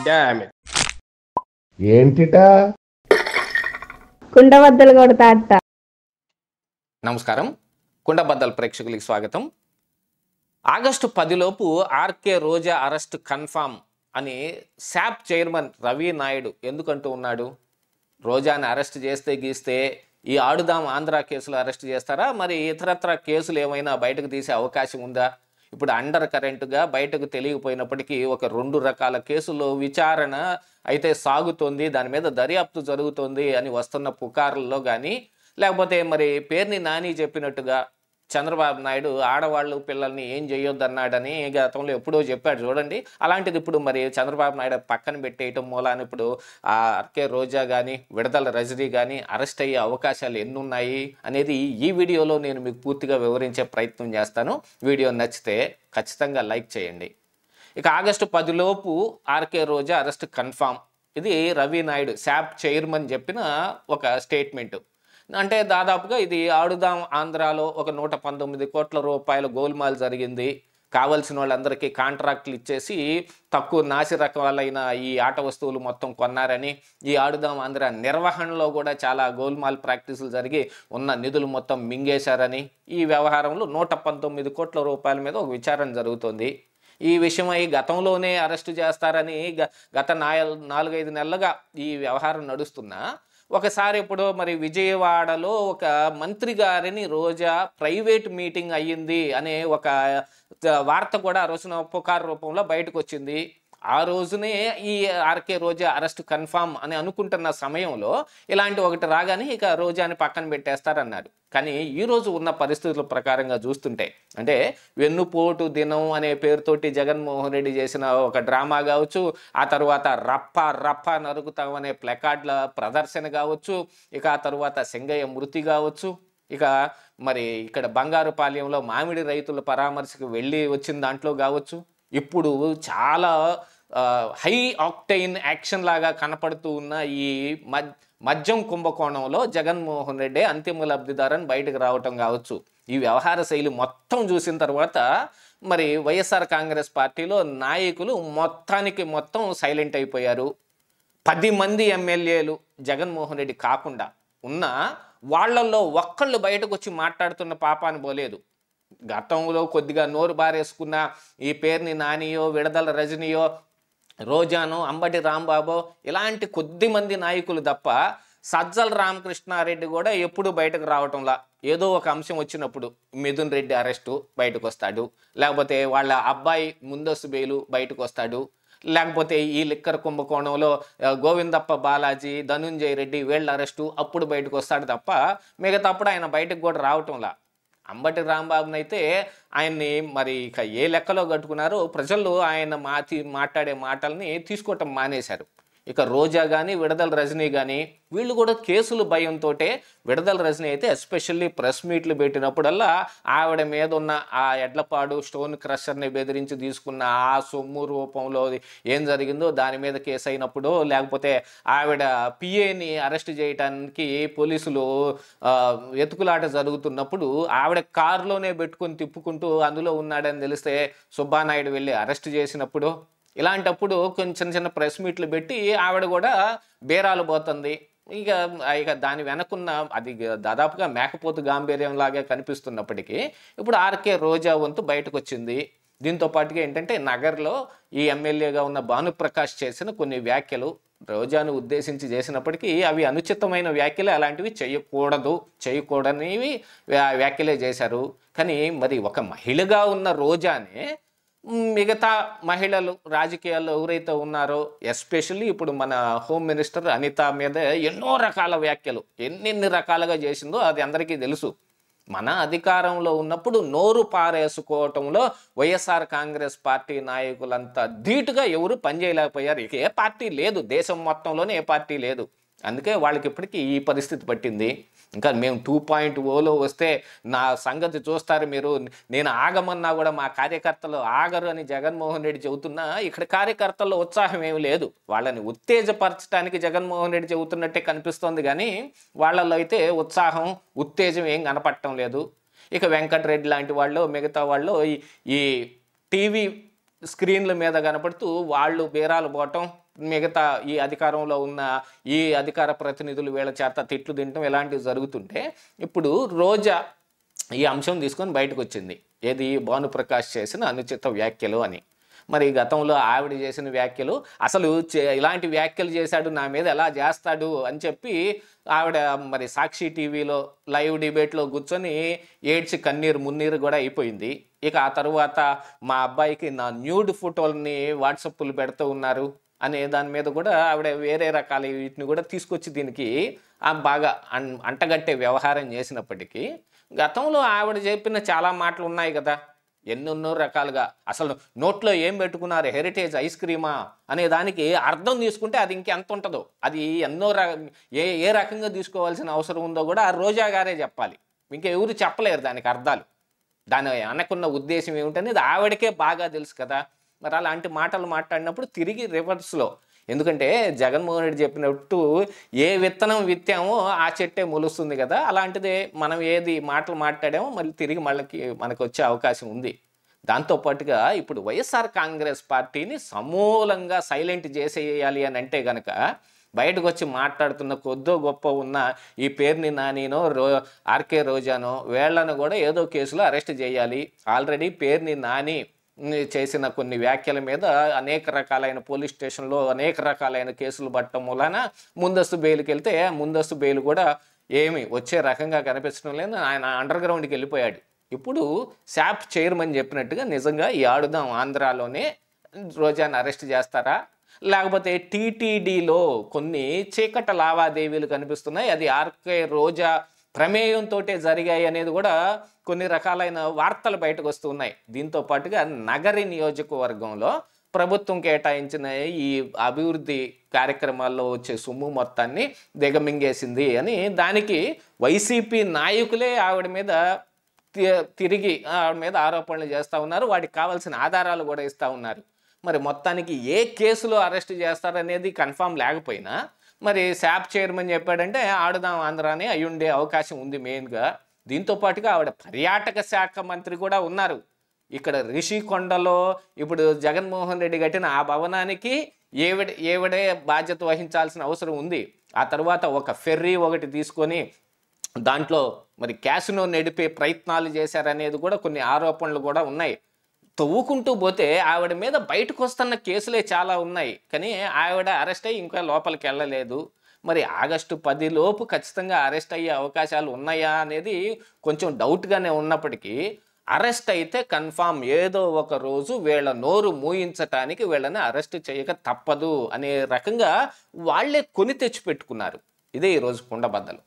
Damn it. ఏంటిటా కుండబద్దలు కొడతా అత్త. నమస్కారం, కుండబద్దల ప్రేక్షకులకి స్వాగతం. ఆగస్టు 10లోపు ఆర్కే రోజా అరెస్ట్ కన్ఫామ్ అని శాప్ చైర్మన్ రవి నాయుడు ఎందుకంటూ ఉన్నాడు? రోజాని అరెస్ట్ చేస్తే గీస్తే ఈ ఆడుదాం ఆంధ్ర కేసులు అరెస్ట్ చేస్తారా? మరి ఇతరత్ర కేసులు ఏమైనా బయటకు తీసే అవకాశం ఉందా? ఇప్పుడు అండర్ కరెంటుగా బయటకు తెలియకపోయినప్పటికీ ఒక 2 రకాల కేసుల్లో విచారణ అయితే సాగుతోంది, దాని మీద దర్యాప్తు జరుగుతోంది అని వస్తున్న పుకార్లలో కానీ, లేకపోతే మరి పేర్ని నాని చెప్పినట్టుగా చంద్రబాబు నాయుడు ఆడవాళ్ళు పిల్లల్ని ఏం చేయొద్దన్నాడని గతంలో ఎప్పుడో చెప్పాడు చూడండి. అలాంటిది ఇప్పుడు మరి చంద్రబాబు నాయుడు పక్కన పెట్టేయటం మూలాన ఇప్పుడు ఆర్కే రోజా కానీ విడదల రజనీ కానీ అరెస్ట్ అయ్యే అవకాశాలు ఎన్నున్నాయి అనేది ఈ వీడియోలో నేను మీకు పూర్తిగా వివరించే ప్రయత్నం చేస్తాను. వీడియో నచ్చితే ఖచ్చితంగా లైక్ చేయండి. ఇక ఆగస్టు 10లోపు ఆర్కే రోజా అరెస్ట్ కన్ఫామ్. ఇది రవి నాయుడు శాప్ చైర్మన్ చెప్పిన ఒక స్టేట్మెంటు. అంటే దాదాపుగా ఇది ఆడుదాం ఆంధ్రాలో ఒక 119 కోట్ల రూపాయల గోల్మాల్ జరిగింది. కావలసిన వాళ్ళందరికీ కాంట్రాక్టులు ఇచ్చేసి తక్కువ నాసి రకాలైన ఈ ఆట వస్తువులు మొత్తం కొన్నారని, ఈ ఆడుదాం ఆంధ్ర నిర్వహణలో కూడా చాలా గోల్మాల్ ప్రాక్టీసులు జరిగి ఉన్న నిధులు మొత్తం మింగేశారని, ఈ వ్యవహారంలో 119 కోట్ల రూపాయల మీద ఒక విచారణ జరుగుతోంది. ఈ విషయమై గతంలోనే అరెస్టు చేస్తారని గత 4-5 నెలలుగా ఈ వ్యవహారం నడుస్తున్నా, ఒకసారి ఇప్పుడు మరి విజయవాడలో ఒక మంత్రి గారిని రోజా ప్రైవేట్ మీటింగ్ అయ్యింది అనే ఒక వార్త కూడా ఆ రోజున పుకారు రూపంలో బయటకు వచ్చింది. ఆ రోజునే ఈ ఆర్కే రోజా అరెస్ట్ కన్ఫామ్ అని అనుకుంటున్న సమయంలో ఇలాంటి ఒకటి రాగానే ఇక రోజాని పక్కన పెట్టేస్తారన్నారు. కానీ ఈరోజు ఉన్న పరిస్థితుల ప్రకారంగా చూస్తుంటే, అంటే వెన్నుపోటు దినం అనే పేరుతోటి జగన్మోహన్ రెడ్డి చేసిన ఒక డ్రామా కావచ్చు, ఆ తర్వాత రప్ప నరుకుతాం అనే ప్లకార్డుల ప్రదర్శన కావచ్చు, ఇక ఆ తర్వాత సింగయ్య మృతి కావచ్చు, ఇక మరి ఇక్కడ బంగారుపాలెంలో మామిడి రైతుల పరామర్శకు వెళ్ళి వచ్చిన దాంట్లో కావచ్చు, ఇప్పుడు చాలా హై ఆక్టైన్ యాక్షన్ లాగా కనపడుతూ ఉన్న ఈ మద్యం కుంభకోణంలో జగన్మోహన్ రెడ్డి అంతిమ లబ్ధిదారని బయటకు రావటం కావచ్చు. ఈ వ్యవహార శైలి మొత్తం చూసిన తర్వాత మరి వైఎస్ఆర్ కాంగ్రెస్ పార్టీలో నాయకులు మొత్తం సైలెంట్ అయిపోయారు. 10 మంది ఎమ్మెల్యేలు జగన్మోహన్ రెడ్డి కాకుండా ఉన్న వాళ్ళల్లో ఒక్కళ్ళు బయటకు వచ్చి మాట్లాడుతున్న పాపాను పోలేదు. గతంలో కొద్దిగా నోరు బారేసుకున్న ఈ పేర్ని నానియో, విడదల రజనీయో, రోజానో, అంబటి రాంబాబో ఇలాంటి కొద్ది మంది నాయకులు తప్ప సజ్జల రామకృష్ణారెడ్డి కూడా ఎప్పుడు బయటకు రావటంలా. ఏదో ఒక అంశం వచ్చినప్పుడు మిథున్ రెడ్డి అరెస్టు బయటకు వస్తాడు, లేకపోతే వాళ్ళ అబ్బాయి ముందస్తు బెయిలు బయటకు వస్తాడు, లేకపోతే ఈ లిక్కర్ కుంభకోణంలో గోవిందప్ప బాలాజీ, ధనుంజయ రెడ్డి వీళ్ళ అరెస్టు అప్పుడు బయటకు వస్తాడు తప్ప మిగతాప్పుడు ఆయన బయటకు కూడా రావటంలా. అంబటి రాంబాబునైతే ఆయన్ని మరి ఇక ఏ లెక్కలో కట్టుకున్నారో ప్రజలు ఆయన మాట్లాడే మాటల్ని తీసుకోవటం మానేశారు. ఇక రోజా కానీ విడదల రజనీ కానీ వీళ్ళు కూడా కేసులు భయంతో, విడదల రజనీ అయితే ఎస్పెషల్లీ ప్రెస్ మీట్లు పెట్టినప్పుడల్లా ఆవిడ మీద ఉన్న ఆ ఎడ్లపాడు స్టోన్ క్రషర్ని బెదిరించి తీసుకున్న ఆ సొమ్ము రూపంలో ఏం జరిగిందో దాని మీద కేసు అయినప్పుడు, లేకపోతే ఆవిడ పిఏని అరెస్ట్ చేయడానికి పోలీసులు వెతుకులాట జరుగుతున్నప్పుడు ఆవిడ కారులోనే పెట్టుకొని తిప్పుకుంటూ అందులో ఉన్నాడని తెలిస్తే సుబ్బానాయుడు వెళ్ళి అరెస్ట్ చేసినప్పుడు, ఇలాంటప్పుడు కొంచెం చిన్న ప్రెస్ మీట్లు పెట్టి ఆవిడ కూడా బేరాలు పోతుంది. ఇక దాని వెనకున్న అది దాదాపుగా మేకపోతు గాంభీర్యం లాగే కనిపిస్తున్నప్పటికీ ఇప్పుడు ఆర్కే రోజా వంతు బయటకు వచ్చింది. దీంతో పాటుగా ఏంటంటే నగర్లో ఈ ఎమ్మెల్యేగా ఉన్న భానుప్రకాష్ చేసిన కొన్ని వ్యాఖ్యలు రోజాను ఉద్దేశించి చేసినప్పటికీ అవి అనుచితమైన వ్యాఖ్యలు, అలాంటివి చేయకూడనివి వ్యాఖ్యలే చేశారు. కానీ మరి ఒక మహిళగా ఉన్న రోజానే మిగతా మహిళలు రాజకీయాల్లో ఎవరైతే ఉన్నారో, ఎస్పెషల్లీ ఇప్పుడు మన హోమ్ మినిస్టర్ అనిత మీద ఎన్నో రకాల వ్యాఖ్యలు ఎన్నెన్ని రకాలుగా చేసిందో అది అందరికీ తెలుసు. మన అధికారంలో ఉన్నప్పుడు నోరు పారేసుకోవటంలో వైఎస్ఆర్ కాంగ్రెస్ పార్టీ నాయకులంతా ధీటుగా ఎవరు పనిచేయలేకపోయారు. ఇక ఏ పార్టీ లేదు, దేశం మొత్తంలోనే ఏ పార్టీ లేదు. అందుకే వాళ్ళకి ఇప్పటికీ ఈ పరిస్థితి పట్టింది. ఇంకా మేము 2.0లో వస్తే నా సంగతి చూస్తారు మీరు, నేను ఆగమన్నా కూడా మా కార్యకర్తలు ఆగరు అని జగన్మోహన్ రెడ్డి చెబుతున్నా, ఇక్కడ కార్యకర్తల్లో ఉత్సాహం ఏమి లేదు. వాళ్ళని ఉత్తేజపరచడానికి జగన్మోహన్ రెడ్డి చెబుతున్నట్టే కనిపిస్తోంది కానీ వాళ్ళల్లో అయితే ఉత్సాహం ఉత్తేజం ఏం కనపడటం లేదు. ఇక వెంకటరెడ్డి లాంటి వాళ్ళు, మిగతా వాళ్ళు ఈ టీవీ స్క్రీన్ల మీద కనపడుతూ వాళ్ళు బేరాలు పోవటం, మిగతా ఈ అధికారంలో ఉన్న ఈ అధికార ప్రతినిధులు వీళ్ళ చేత తిట్లు తినటం ఇలాంటివి జరుగుతుంటే ఇప్పుడు రోజా ఈ అంశం తీసుకొని బయటకు వచ్చింది. ఏది భానుప్రకాష్ చేసిన అనుచిత వ్యాఖ్యలు అని. మరి గతంలో ఆవిడ చేసిన వ్యాఖ్యలు, అసలు ఇలాంటి వ్యాఖ్యలు చేశాడు నా మీద ఎలా చేస్తాడు అని చెప్పి ఆవిడ మరి సాక్షి టీవీలో లైవ్ డిబేట్లో కూర్చొని ఏడ్చి కన్నీరు మున్నీరు కూడా అయిపోయింది. ఇక ఆ తరువాత మా అబ్బాయికి నా న్యూడ్ ఫోటోలని వాట్సాప్లు పెడుతూ ఉన్నారు అనే దాని మీద కూడా ఆవిడ వేరే రకాల వీటిని కూడా తీసుకొచ్చి దీనికి బాగా అంటగట్టే వ్యవహారం చేసినప్పటికీ గతంలో ఆవిడ చెప్పిన చాలా మాటలు ఉన్నాయి కదా, ఎన్నెన్నో రకాలుగా. అసలు నోట్లో ఏం పెట్టుకున్నారు, హెరిటేజ్ ఐస్ క్రీమా అనే దానికి అర్థం తీసుకుంటే అది ఇంకెంత ఉంటుందో, అది ఎన్నో ఏ రకంగా తీసుకోవాల్సిన అవసరం ఉందో కూడా ఆ రోజా గారే చెప్పాలి. ఇంకెవరు చెప్పలేరు దానికి అర్థాలు. దాని వెనకున్న ఉద్దేశం ఏమిటనేది ఆవిడకే బాగా తెలుసు కదా. మరి అలాంటి మాటలు మాట్లాడినప్పుడు తిరిగి రివర్స్లో, ఎందుకంటే జగన్మోహన్ రెడ్డి చెప్పినట్టు ఏ విత్తనం విత్తామో ఆ చెట్టే మొలుస్తుంది కదా, అలాంటిదే మనం ఏది మాటలు మాట్లాడామో మళ్ళీ తిరిగి మనకు వచ్చే అవకాశం ఉంది. దాంతోపాటుగా ఇప్పుడు వైఎస్ఆర్ కాంగ్రెస్ పార్టీని సమూలంగా సైలెంట్ చేసేయాలి అని అంటే కనుక బయటకు వచ్చి మాట్లాడుతున్న కొద్దో గొప్ప ఉన్న ఈ పేర్ని నానినో ఆర్కే రోజానో వీళ్ళను కూడా ఏదో కేసులో అరెస్ట్ చేయాలి. ఆల్రెడీ పేర్ని నాని చేసిన కొన్ని వ్యాఖ్యల మీద అనేక రకాలైన పోలీస్ స్టేషన్లో అనేక రకాలైన కేసులు పట్టడం మూలాన ముందస్తు బెయిల్కి వెళ్తే ముందస్తు బెయిల్ కూడా ఏమి వచ్చే రకంగా కనిపించడం లేదు. ఆయన అండర్ గ్రౌండ్కి వెళ్ళిపోయాడు. ఇప్పుడు శాప్ చైర్మన్ చెప్పినట్టుగా నిజంగా ఈ ఆడుదాం ఆంధ్రాలోనే రోజాను అరెస్ట్ చేస్తారా, లేకపోతే టీటీడీలో కొన్ని చీకట లావాదేవీలు కనిపిస్తున్నాయి, అది ఆర్కే రోజా ప్రమేయంతో జరిగాయి అనేది కూడా కొన్ని రకాలైన వార్తలు బయటకు వస్తున్నాయి. దీంతో పాటుగా నగరి నియోజకవర్గంలో ప్రభుత్వం కేటాయించిన ఈ అభివృద్ధి కార్యక్రమాల్లో వచ్చే సొమ్ము మొత్తాన్ని దిగమింగేసింది అని దానికి వైసీపీ నాయకులే ఆవిడ మీద తిరిగి ఆవిడ మీద ఆరోపణలు చేస్తూ ఉన్నారు. వాటికి కావాల్సిన ఆధారాలు కూడా ఇస్తూ ఉన్నారు. మరి మొత్తానికి ఏ కేసులో అరెస్ట్ చేస్తారనేది కన్ఫామ్ లేకపోయినా మరి శాప్ చైర్మన్ చెప్పాడంటే ఆడుదాం ఆంధ్రానే అయ్యుండే అవకాశం ఉంది మెయిన్గా. దీంతో పాటుగా ఆవిడ పర్యాటక శాఖ మంత్రి కూడా ఉన్నారు. ఇక్కడ రిషికొండలో ఇప్పుడు జగన్మోహన్ రెడ్డి కట్టిన ఆ భవనానికి ఏవిడే బాధ్యత వహించాల్సిన అవసరం ఉంది. ఆ తర్వాత ఒక ఫెర్రీ ఒకటి తీసుకొని దాంట్లో మరి క్యాసినో నడిపే ప్రయత్నాలు చేశారనేది కూడా కొన్ని ఆరోపణలు కూడా ఉన్నాయి. తవ్వుకుంటూ పోతే ఆవిడ మీద బయటకు వస్తున్న కేసులే చాలా ఉన్నాయి, కానీ ఆవిడ అరెస్ట్ అయ్యి ఇంకా లోపలికి వెళ్ళలేదు. మరి ఆగస్టు 10 లోపు ఖచ్చితంగా అరెస్ట్ అయ్యే అవకాశాలు ఉన్నాయా అనేది కొంచెం డౌట్గానే ఉన్నప్పటికీ అరెస్ట్ అయితే కన్ఫామ్ ఏదో ఒక రోజు వీళ్ళ నోరు మూయించటానికి వీళ్ళని అరెస్ట్ చేయక తప్పదు అనే రకంగా వాళ్ళే కొని తెచ్చిపెట్టుకున్నారు. ఇదే ఈరోజు కుండబద్దలు.